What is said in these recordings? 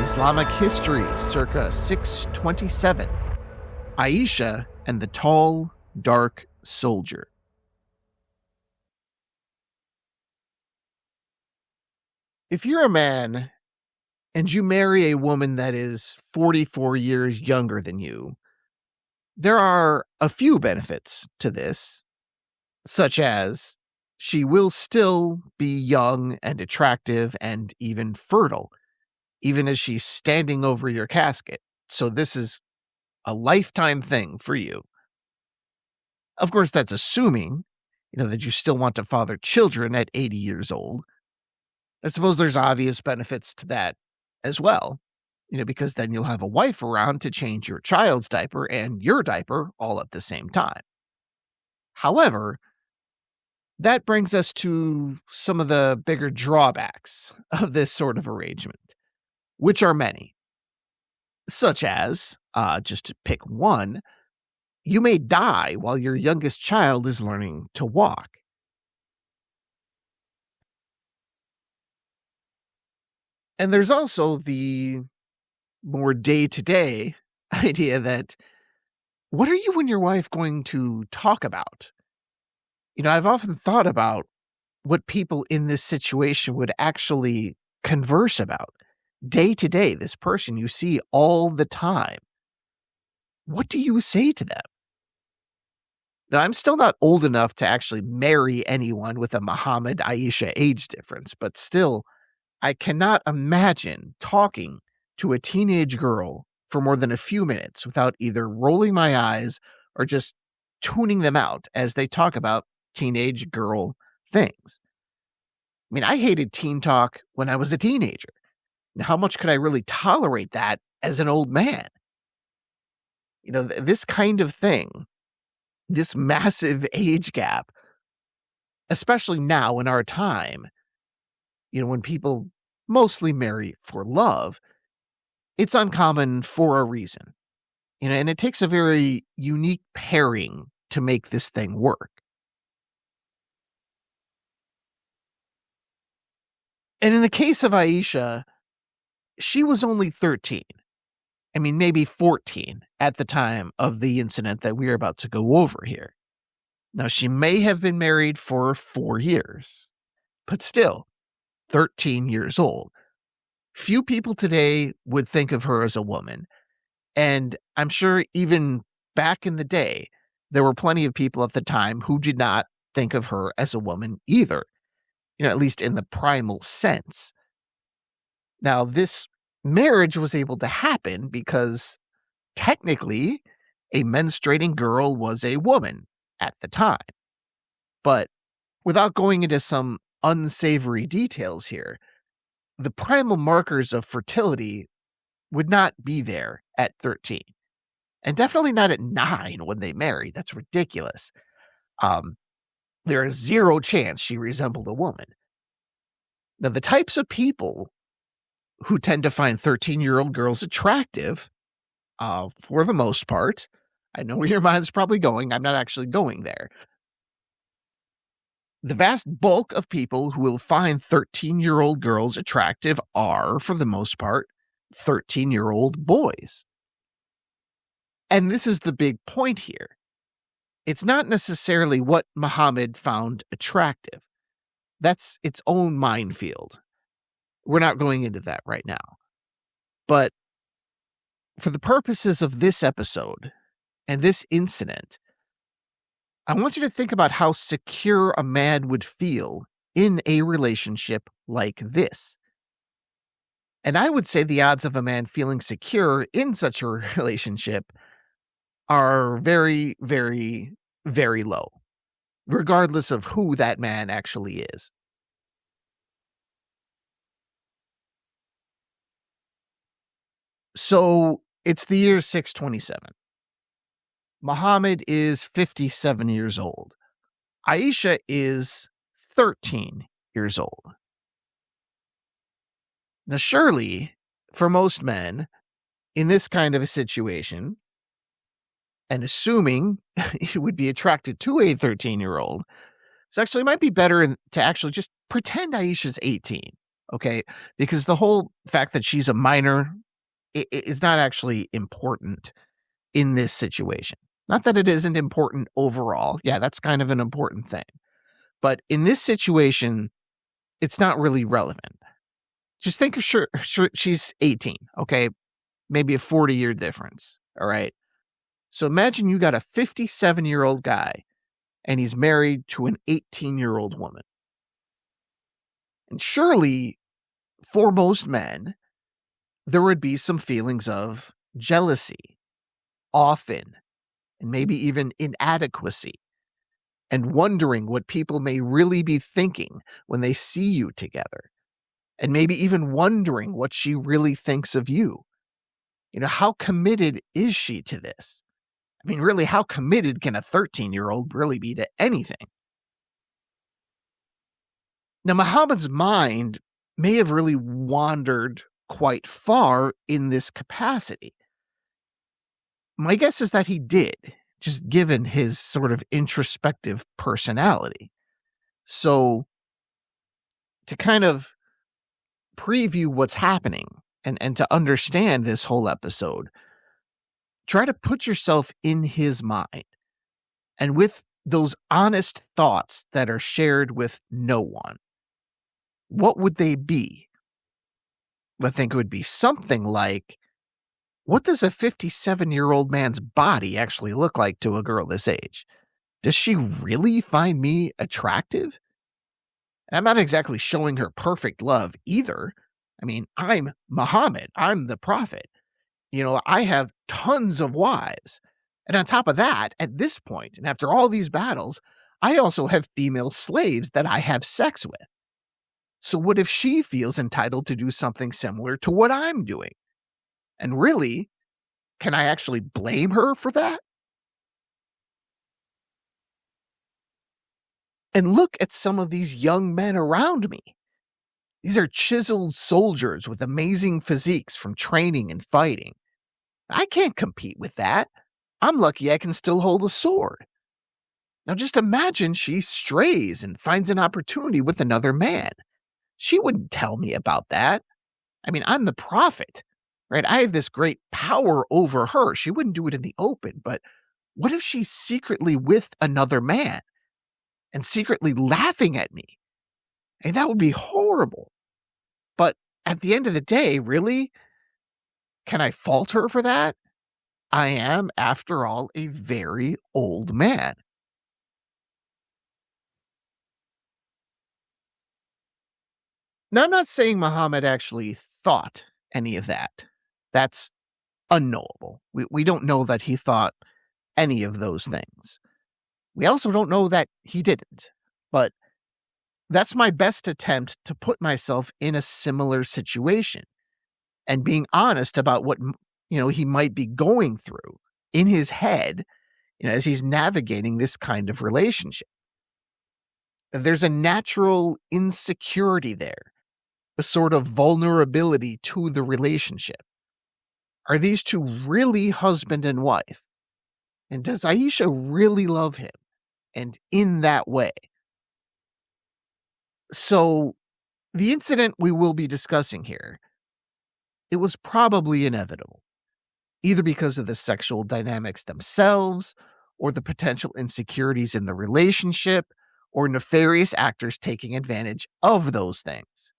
Islamic history, circa 627. Aisha and the tall, dark soldier. If you're a man and you marry a woman that is 44 years younger than you, there are a few benefits to this, such as she will still be young and attractive and even fertile, even as she's standing over your casket. So this is a lifetime thing for you. Of course, that's assuming, that you still want to father children at 80 years old. I suppose there's obvious benefits to that as well, because then you'll have a wife around to change your child's diaper and your diaper all at the same time. However, that brings us to some of the bigger drawbacks of this sort of arrangement, which are many, such as, just to pick one, you may die while your youngest child is learning to walk. And there's also the more day-to-day idea that, what are you and your wife going to talk about? I've often thought about what people in this situation would actually converse about. Day to day, this person you see all the time. What do you say to them? Now, I'm still not old enough to actually marry anyone with a Muhammad Aisha age difference, but still, I cannot imagine talking to a teenage girl for more than a few minutes without either rolling my eyes or just tuning them out as they talk about teenage girl things. I hated teen talk when I was a teenager. Now, how much could I really tolerate that as an old man? This kind of thing, this massive age gap, especially now in our time, when people mostly marry for love, it's uncommon for a reason. And it takes a very unique pairing to make this thing work. And in the case of Aisha, she was only 13. Maybe 14 at the time of the incident that we're about to go over here. Now, she may have been married for 4 years, but still, 13 years old. Few people today would think of her as a woman. And I'm sure even back in the day, there were plenty of people at the time who did not think of her as a woman either. At least in the primal sense. Now, this marriage was able to happen because technically a menstruating girl was a woman at the time. But without going into some unsavory details here, the primal markers of fertility would not be there at 13. And definitely not at 9 when they married. That's ridiculous. There is zero chance she resembled a woman. Now, the types of people who tend to find 13-year-old girls attractive, for the most part, I know where your mind's probably going. I'm not actually going there. The vast bulk of people who will find 13-year-old girls attractive are, for the most part, 13-year-old boys. And this is the big point here. It's not necessarily what Muhammad found attractive. That's its own minefield. We're not going into that right now. But for the purposes of this episode and this incident, I want you to think about how secure a man would feel in a relationship like this. And I would say the odds of a man feeling secure in such a relationship are very, very, very low, regardless of who that man actually is. So it's the year 627. Muhammad is 57 years old. Aisha is 13 years old. Now, surely, for most men, in this kind of a situation, and assuming you would be attracted to a 13-year-old, so actually it might be better to actually just pretend Aisha's 18. okay? Because the whole fact that she's a minor is not actually important in this situation. Not that it isn't important overall. Yeah, that's kind of an important thing. But in this situation, it's not really relevant. Just think of sure she's 18, okay? Maybe a 40-year difference, all right? So imagine you got a 57-year-old guy and he's married to an 18-year-old woman. And surely, for most men, there would be some feelings of jealousy, often, and maybe even inadequacy, and wondering what people may really be thinking when they see you together, and maybe even wondering what she really thinks of you. How committed is she to this? I mean, really, how committed can a 13-year-old really be to anything? Now, Muhammad's mind may have really wandered quite far in this capacity. My guess is that he did, just given his sort of introspective personality. So, to kind of preview what's happening and to understand this whole episode, try to put yourself in his mind and with those honest thoughts that are shared with no one. What would they be? I think it would be something like, what does a 57-year-old man's body actually look like to a girl this age? Does she really find me attractive? And I'm not exactly showing her perfect love either. I mean, I'm Muhammad. I'm the prophet. I have tons of wives. And on top of that, at this point, and after all these battles, I also have female slaves that I have sex with. So what if she feels entitled to do something similar to what I'm doing? And really, can I actually blame her for that? And look at some of these young men around me. These are chiseled soldiers with amazing physiques from training and fighting. I can't compete with that. I'm lucky I can still hold a sword. Now just imagine she strays and finds an opportunity with another man. She wouldn't tell me about that. I mean, I'm the prophet, right? I have this great power over her. She wouldn't do it in the open, but what if she's secretly with another man and secretly laughing at me? And that would be horrible. But at the end of the day, really, can I fault her for that? I am, after all, a very old man. Now, I'm not saying Muhammad actually thought any of that. That's unknowable. We don't know that he thought any of those things. We also don't know that he didn't. But that's my best attempt to put myself in a similar situation and being honest about what he might be going through in his head as he's navigating this kind of relationship. There's a natural insecurity there, a sort of vulnerability to the relationship. Are these two really husband and wife? And does Aisha really love him? And in that way? So, the incident we will be discussing here, it was probably inevitable, either because of the sexual dynamics themselves, or the potential insecurities in the relationship, or nefarious actors taking advantage of those things.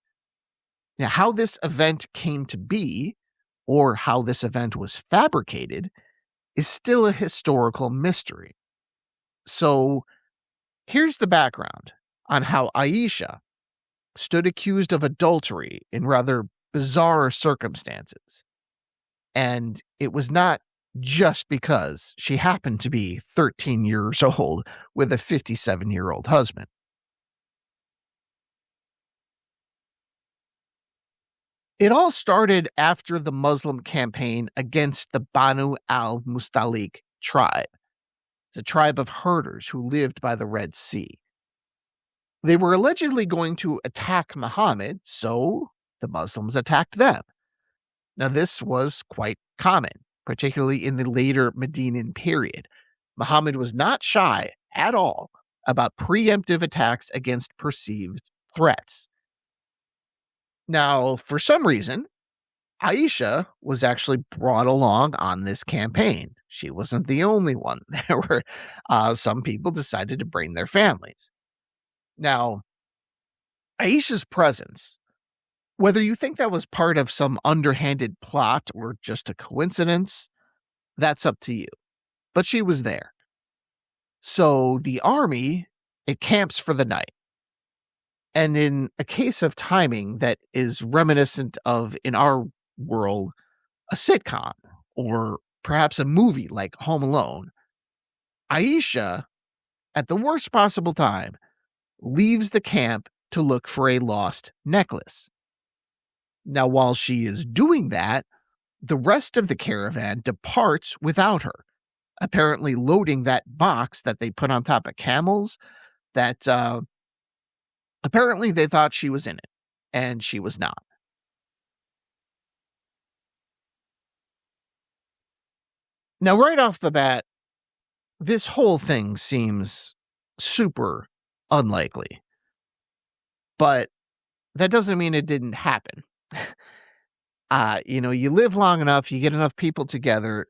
Now, how this event came to be, or how this event was fabricated, is still a historical mystery. So, here's the background on how Aisha stood accused of adultery in rather bizarre circumstances. And it was not just because she happened to be 13 years old with a 57-year-old husband. It all started after the Muslim campaign against the Banu al-Mustalik tribe. It's a tribe of herders who lived by the Red Sea. They were allegedly going to attack Muhammad, so the Muslims attacked them. Now, this was quite common, particularly in the later Medinan period. Muhammad was not shy at all about preemptive attacks against perceived threats. Now, for some reason, Aisha was actually brought along on this campaign. She wasn't the only one. There were some people decided to bring their families. Now, Aisha's presence, whether you think that was part of some underhanded plot or just a coincidence, that's up to you. But she was there. So the army, it camps for the night. And in a case of timing that is reminiscent of, in our world, a sitcom or perhaps a movie like Home Alone, Aisha, at the worst possible time, leaves the camp to look for a lost necklace. Now, while she is doing that, the rest of the caravan departs without her, apparently loading that box that they put on top of camels that apparently they thought she was in it, and she was not. Now, right off the bat, this whole thing seems super unlikely, but that doesn't mean it didn't happen. You live long enough, you get enough people together,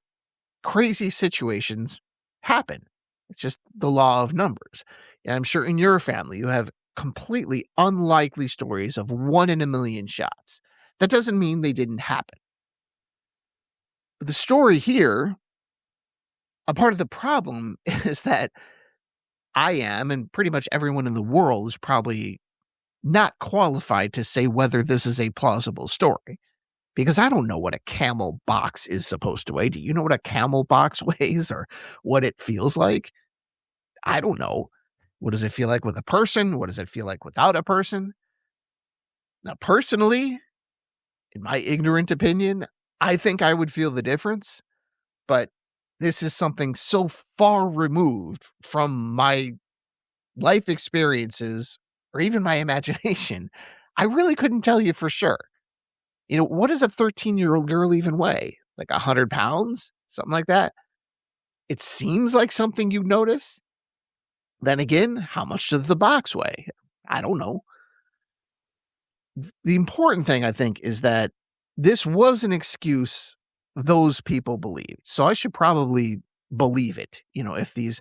crazy situations happen. It's just the law of numbers. And I'm sure in your family, you have completely unlikely stories of 1 in a million shots. That doesn't mean they didn't happen. But the story here, a part of the problem is that I am, and pretty much everyone in the world is probably not qualified to say whether this is a plausible story. Because I don't know what a camel box is supposed to weigh. Do you know what a camel box weighs or what it feels like? I don't know. What does it feel like with a person? What does it feel like without a person? Now, personally, in my ignorant opinion, I think I would feel the difference. But this is something so far removed from my life experiences or even my imagination, I really couldn't tell you for sure. What does a 13-year-old girl even weigh? Like 100 pounds? Something like that? It seems like something you'd notice. Then again, how much does the box weigh? I don't know. The important thing, I think, is that this was an excuse those people believed. So I should probably believe it. If these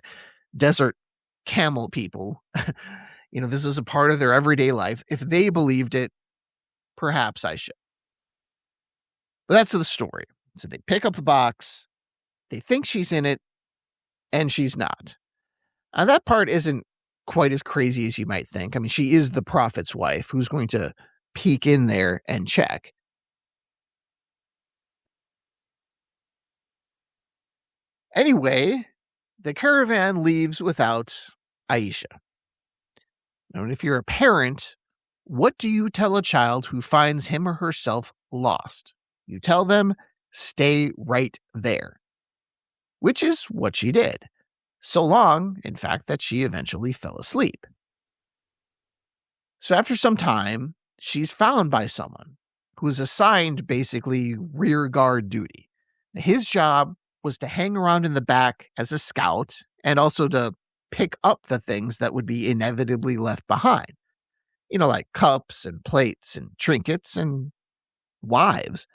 desert camel people, this is a part of their everyday life. If they believed it, perhaps I should. But that's the story. So they pick up the box, they think she's in it, and she's not. That part isn't quite as crazy as you might think. I mean, she is the prophet's wife. Who's going to peek in there and check? Anyway, the caravan leaves without Aisha. Now, if you're a parent, what do you tell a child who finds him or herself lost? You tell them, stay right there. Which is what she did. So long, in fact, that she eventually fell asleep. So after some time, she's found by someone who is assigned basically rear guard duty. His job was to hang around in the back as a scout and also to pick up the things that would be inevitably left behind. Like cups and plates and trinkets and wives.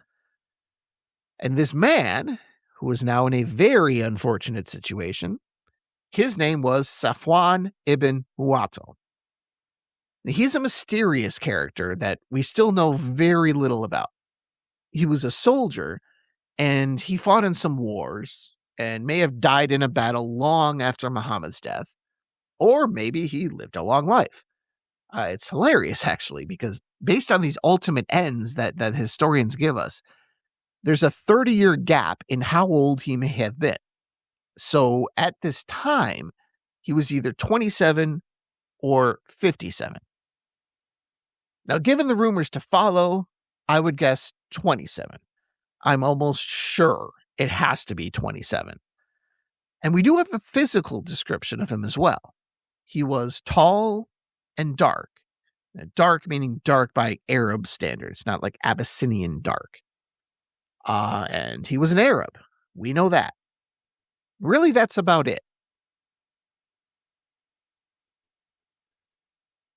And this man, who was now in a very unfortunate situation, his name was Safwan ibn Mu'attal. He's a mysterious character that we still know very little about. He was a soldier, and he fought in some wars, and may have died in a battle long after Muhammad's death, or maybe he lived a long life. It's hilarious, actually, because based on these ultimate ends that historians give us, there's a 30-year gap in how old he may have been. So at this time, he was either 27 or 57. Now, given the rumors to follow, I would guess 27. I'm almost sure it has to be 27. And we do have a physical description of him as well. He was tall and dark. Dark meaning dark by Arab standards, not like Abyssinian dark. And he was an Arab. We know that. Really, that's about it.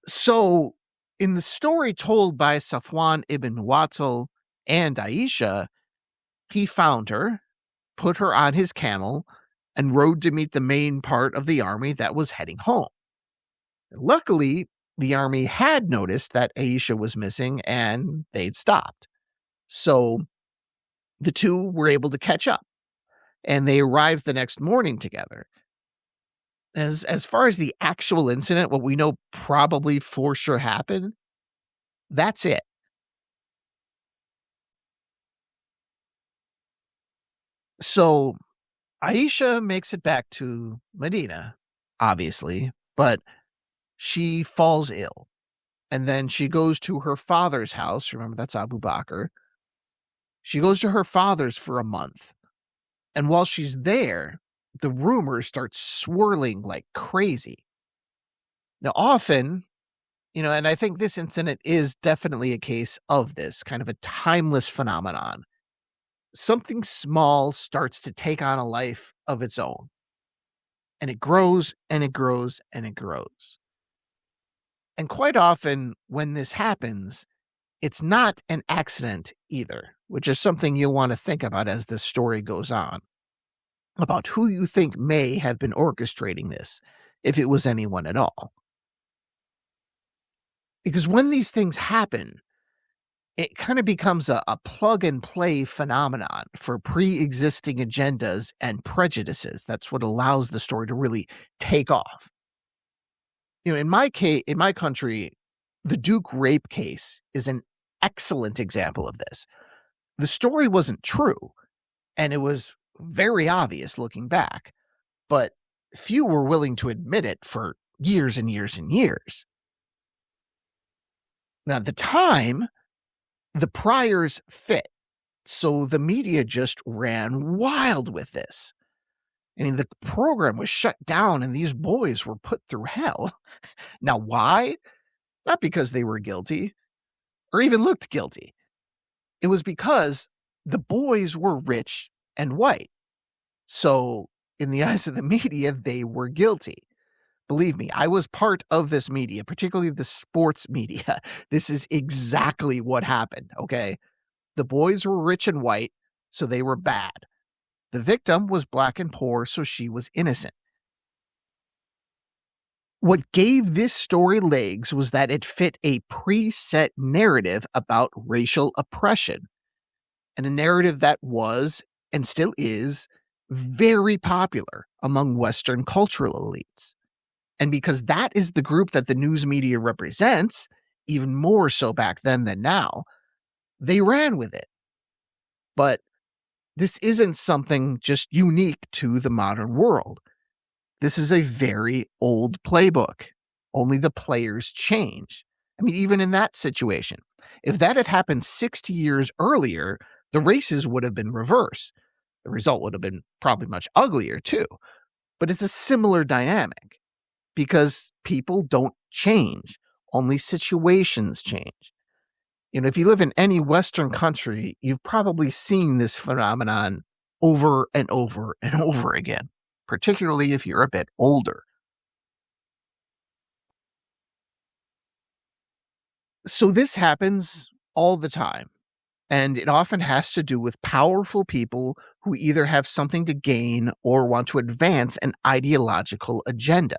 So In the story told by Safwan ibn Wattal and Aisha, he found her, put her on his camel, and rode to meet the main part of the army that was heading home. Luckily, the army had noticed that Aisha was missing and they'd stopped. So the two were able to catch up, and they arrived the next morning together. As far as the actual incident, what we know probably for sure happened, that's it. So Aisha makes it back to Medina, obviously, but she falls ill. And then she goes to her father's house. Remember, that's Abu Bakr. She goes to her father's for a month. And while she's there, the rumors start swirling like crazy. Now, often, and I think this incident is definitely a case of this kind of a timeless phenomenon. Something small starts to take on a life of its own. And it grows and it grows and it grows. And quite often when this happens, it's not an accident either, which is something you'll want to think about as this story goes on, about who you think may have been orchestrating this, if it was anyone at all. Because when these things happen, it kind of becomes a plug-and-play phenomenon for pre-existing agendas and prejudices. That's what allows the story to really take off. In my country, the Duke rape case is an excellent example of this. The story wasn't true, and it was very obvious looking back, but few were willing to admit it for years and years and years. Now, at the time, the priors fit, so the media just ran wild with this. I mean, the program was shut down and these boys were put through hell. Now, why? Not because they were guilty or even looked guilty. It was because the boys were rich and white. So, in the eyes of the media, they were guilty. Believe me, I was part of this media, particularly the sports media. This is exactly what happened, okay? The boys were rich and white, so they were bad. The victim was black and poor, so she was innocent. What gave this story legs was that it fit a preset narrative about racial oppression, and a narrative that was, and still is, very popular among Western cultural elites. And because that is the group that the news media represents, even more so back then than now, they ran with it. But this isn't something just unique to the modern world. This is a very old playbook. Only the players change. I mean, even in that situation, if that had happened 60 years earlier, the races would have been reversed. The result would have been probably much uglier too. But it's a similar dynamic because people don't change. Only situations change. If you live in any Western country, you've probably seen this phenomenon over and over and over again, particularly if you're a bit older. So this happens all the time, and it often has to do with powerful people who either have something to gain or want to advance an ideological agenda.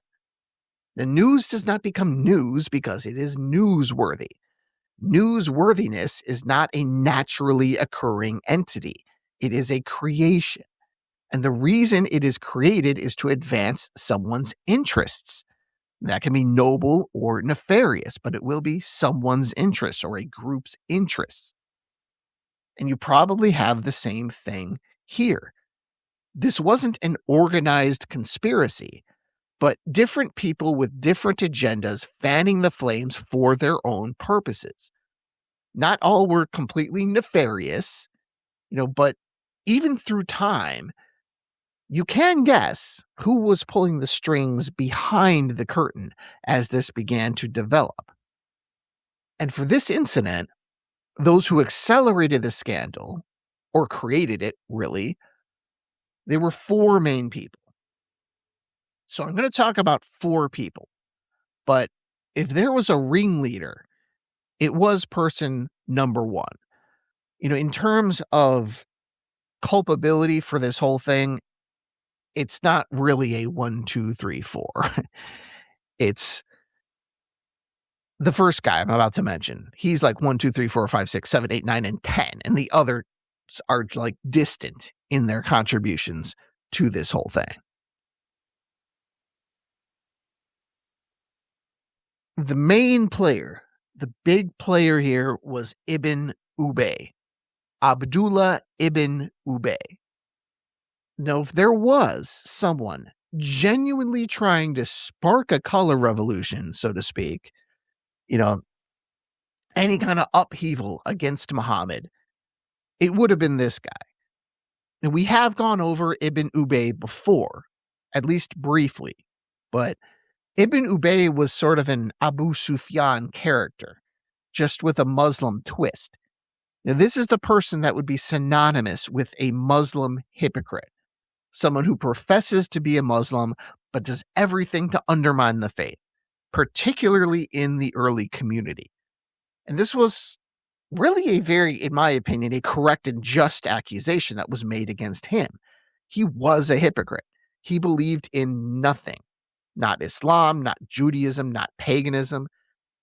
The news does not become news because it is newsworthy. Newsworthiness is not a naturally occurring entity. It is a creation. And the reason it is created is to advance someone's interests. That can be noble or nefarious, but it will be someone's interests or a group's interests. And you probably have the same thing here. This wasn't an organized conspiracy, but different people with different agendas fanning the flames for their own purposes. Not all were completely nefarious, but even through time, you can guess who was pulling the strings behind the curtain as this began to develop. And for this incident, those who accelerated the scandal, or created it, really, there were four main people. So I'm going to talk about four people. But if there was a ringleader, it was person number one. In terms of culpability for this whole thing, it's not really a 1, 2, 3, 4. It's the first guy I'm about to mention. He's like 1, 2, 3, 4, 5, 6, 7, 8, 9, and 10. And the others are like distant in their contributions to this whole thing. The main player, the big player here was Ibn Ubay, Abdullah ibn Ubay. Now, if there was someone genuinely trying to spark a color revolution, so to speak, any kind of upheaval against Muhammad, it would have been this guy. And we have gone over Ibn Ubay before, at least briefly, but Ibn Ubay was sort of an Abu Sufyan character, just with a Muslim twist. Now, this is the person that would be synonymous with a Muslim hypocrite, someone who professes to be a Muslim, but does everything to undermine the faith, particularly in the early community. And this was really in my opinion, a correct and just accusation that was made against him. He was a hypocrite. He believed in nothing, not Islam, not Judaism, not paganism.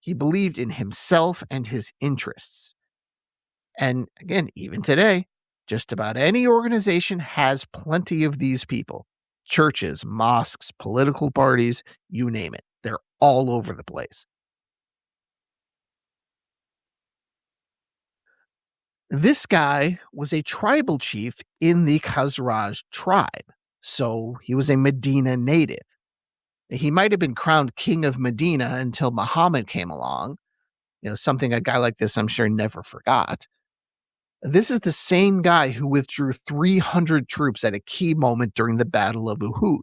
He believed in himself and his interests. And again, even today, just about any organization has plenty of these people. Churches, mosques, political parties, you name it. They're all over the place. This guy was a tribal chief in the Khazraj tribe, so he was a Medina native. He might have been crowned king of Medina until Muhammad came along, something a guy like this I'm sure never forgot. This is the same guy who withdrew 300 troops at a key moment during the Battle of Uhud.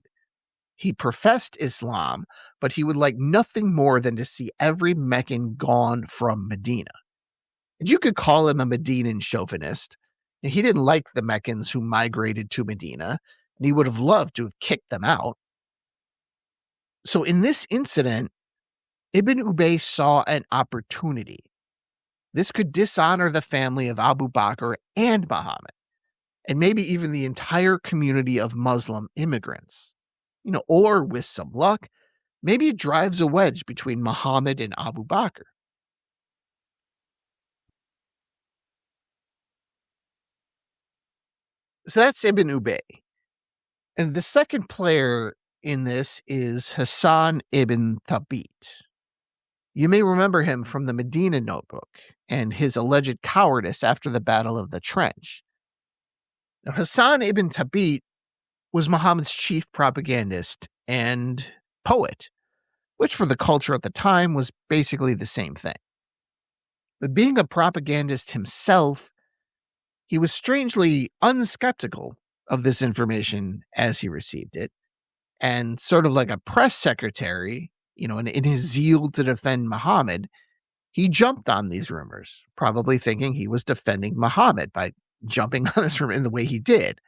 He professed Islam, but he would like nothing more than to see every Meccan gone from Medina. And you could call him a Medinan chauvinist. He didn't like the Meccans who migrated to Medina, and he would have loved to have kicked them out. So in this incident, Ibn Ubay saw an opportunity. This could dishonor the family of Abu Bakr and Muhammad, and maybe even the entire community of Muslim immigrants. Or with some luck, maybe it drives a wedge between Muhammad and Abu Bakr. So that's Ibn Ubay. And the second player in this is Hassan ibn Thabit. You may remember him from the Medina notebook and his alleged cowardice after the Battle of the Trench. Now, Hassan ibn Thabit was Muhammad's chief propagandist and poet, which for the culture at the time was basically the same thing. But being a propagandist himself, he was strangely unskeptical of this information as he received it, and sort of like a press secretary, in his zeal to defend Muhammad, he jumped on these rumors, probably thinking he was defending Muhammad by jumping on this rumor in the way he did.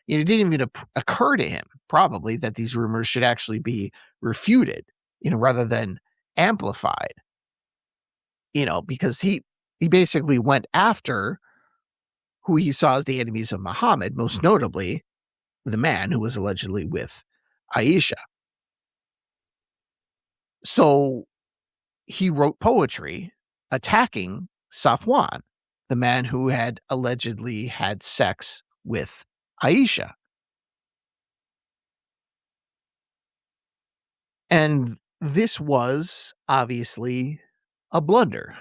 It didn't even occur to him, probably, that these rumors should actually be refuted, rather than amplified, because he basically went after who he saw as the enemies of Muhammad, most notably the man who was allegedly with Aisha. So he wrote poetry attacking Safwan, the man who had allegedly had sex with Aisha. And this was obviously a blunder.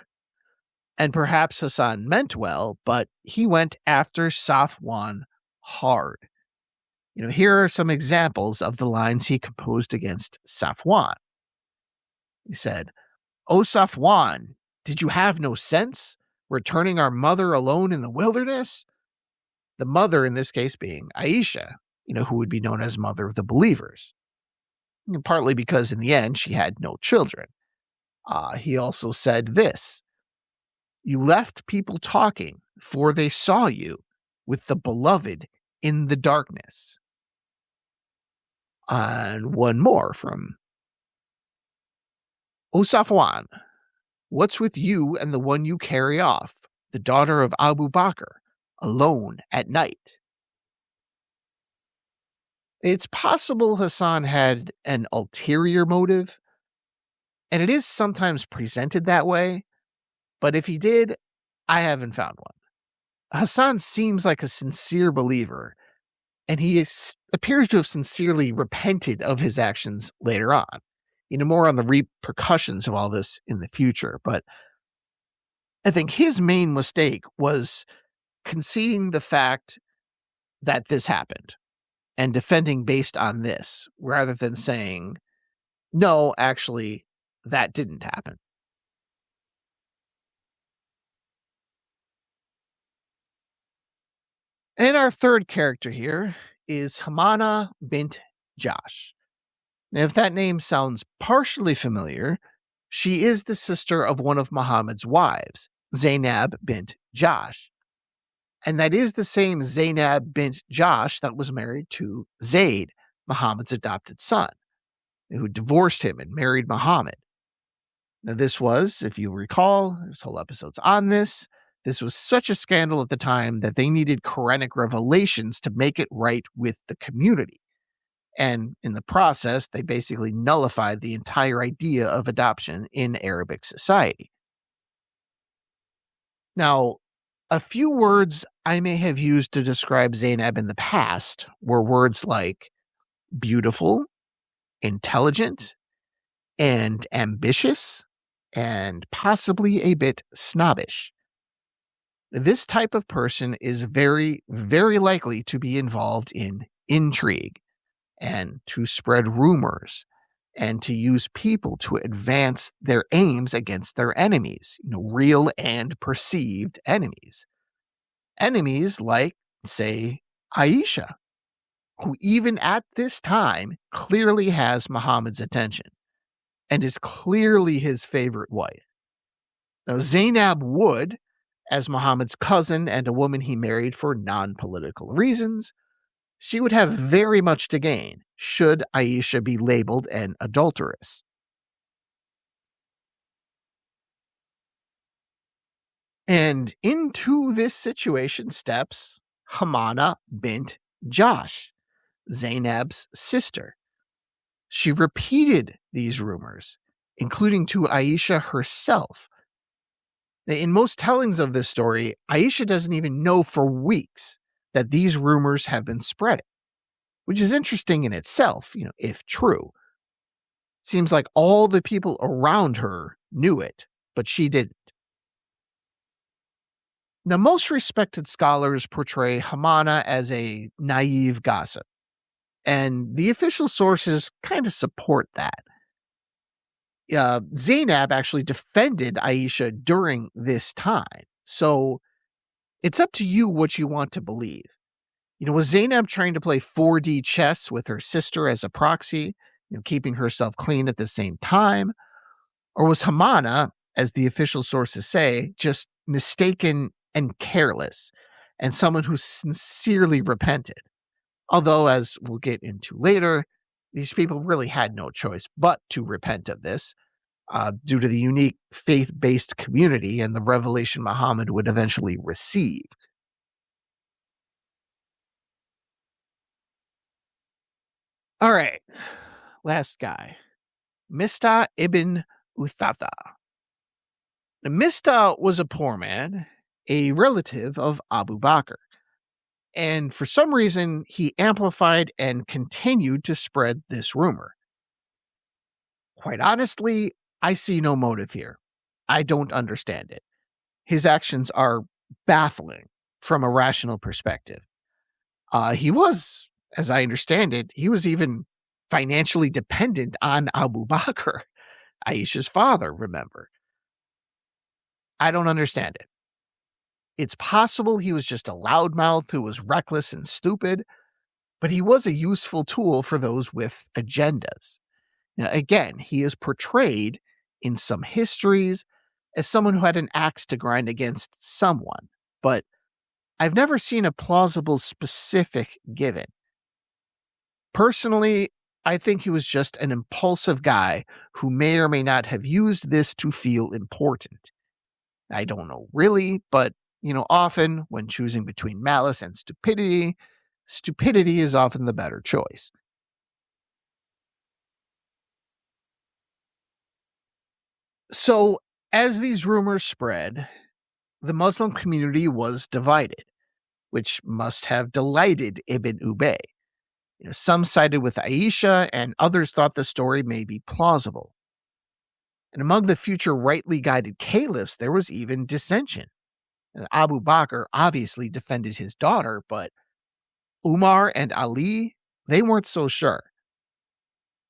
And perhaps Hassan meant well, but he went after Safwan hard. Here are some examples of the lines he composed against Safwan. He said, "O Safwan, did you have no sense, returning our mother alone in the wilderness?" The mother in this case being Aisha, who would be known as Mother of the Believers. Partly because in the end she had no children. He also said this, "You left people talking, for they saw you with the beloved in the darkness." And one more from O Safwan, What's with you and the one you carry off, the daughter of Abu Bakr, alone at night? It's possible Hassan had an ulterior motive, and it is sometimes presented that way, but if he did, I haven't found one. Hassan seems like a sincere believer, and appears to have sincerely repented of his actions later on. More on the repercussions of all this in the future, but I think his main mistake was conceding the fact that this happened and defending based on this, rather than saying, no, actually, that didn't happen. And our third character here is Hamana bint Josh. Now, if that name sounds partially familiar, she is the sister of one of Muhammad's wives, Zainab bint Josh. And that is the same Zainab bint Josh that was married to Zayd, Muhammad's adopted son, who divorced him and married Muhammad. Now, this was, if you recall, there's whole episodes on this. This was such a scandal at the time that they needed Quranic revelations to make it right with the community. And in the process, they basically nullified the entire idea of adoption in Arabic society. Now, a few words I may have used to describe Zainab in the past were words like beautiful, intelligent, and ambitious, and possibly a bit snobbish. This type of person is very, very likely to be involved in intrigue and to spread rumors and to use people to advance their aims against their enemies, real and perceived enemies. Enemies like, say, Aisha, who even at this time clearly has Muhammad's attention and is clearly his favorite wife. Now, Zainab would, as Muhammad's cousin and a woman he married for non-political reasons, she would have very much to gain should Aisha be labeled an adulteress. And into this situation steps Hamana bint Josh, Zainab's sister. She repeated these rumors, including to Aisha herself. In most tellings of this story, Aisha doesn't even know for weeks that these rumors have been spreading, which is interesting in itself, if true. Seems like all the people around her knew it, but she didn't. Now, most respected scholars portray Hamana as a naive gossip, and the official sources kind of support that. Zainab actually defended Aisha during this time, so it's up to you what you want to believe. Was Zainab trying to play 4D chess with her sister as a proxy, keeping herself clean at the same time? Or was Hamana, as the official sources say, just mistaken and careless, and someone who sincerely repented? Although, as we'll get into later, these people really had no choice but to repent of this, due to the unique faith-based community and the revelation Muhammad would eventually receive. All right, last guy, Mistah ibn Uthatha. Now, Mistah was a poor man, a relative of Abu Bakr, and for some reason he amplified and continued to spread this rumor. Quite honestly, I see no motive here. I don't understand it. His actions are baffling from a rational perspective. He was, as I understand it, he was even financially dependent on Abu Bakr, Aisha's father, remember. I don't understand it. It's possible he was just a loudmouth who was reckless and stupid, but he was a useful tool for those with agendas. Now, again, he is portrayed in some histories as someone who had an axe to grind against someone, but I've never seen a plausible specific given. Personally, I think he was just an impulsive guy who may or may not have used this to feel important. I don't know really, but, often when choosing between malice and stupidity, stupidity is often the better choice. So, as these rumors spread, the Muslim community was divided, which must have delighted Ibn Ubay. Some sided with Aisha, and others thought the story may be plausible. And among the future rightly guided caliphs, there was even dissension. And Abu Bakr obviously defended his daughter, but Umar and Ali, they weren't so sure.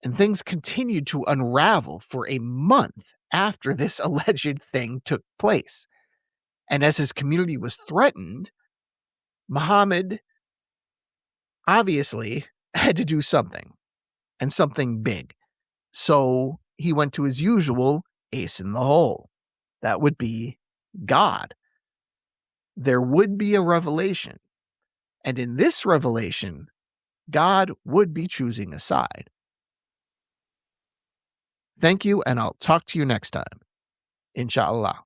And things continued to unravel for a month after this alleged thing took place. And as his community was threatened, Muhammad obviously had to do something, and something big. So he went to his usual ace in the hole. That would be God. There would be a revelation. And in this revelation, God would be choosing a side. Thank you, and I'll talk to you next time. Inshallah.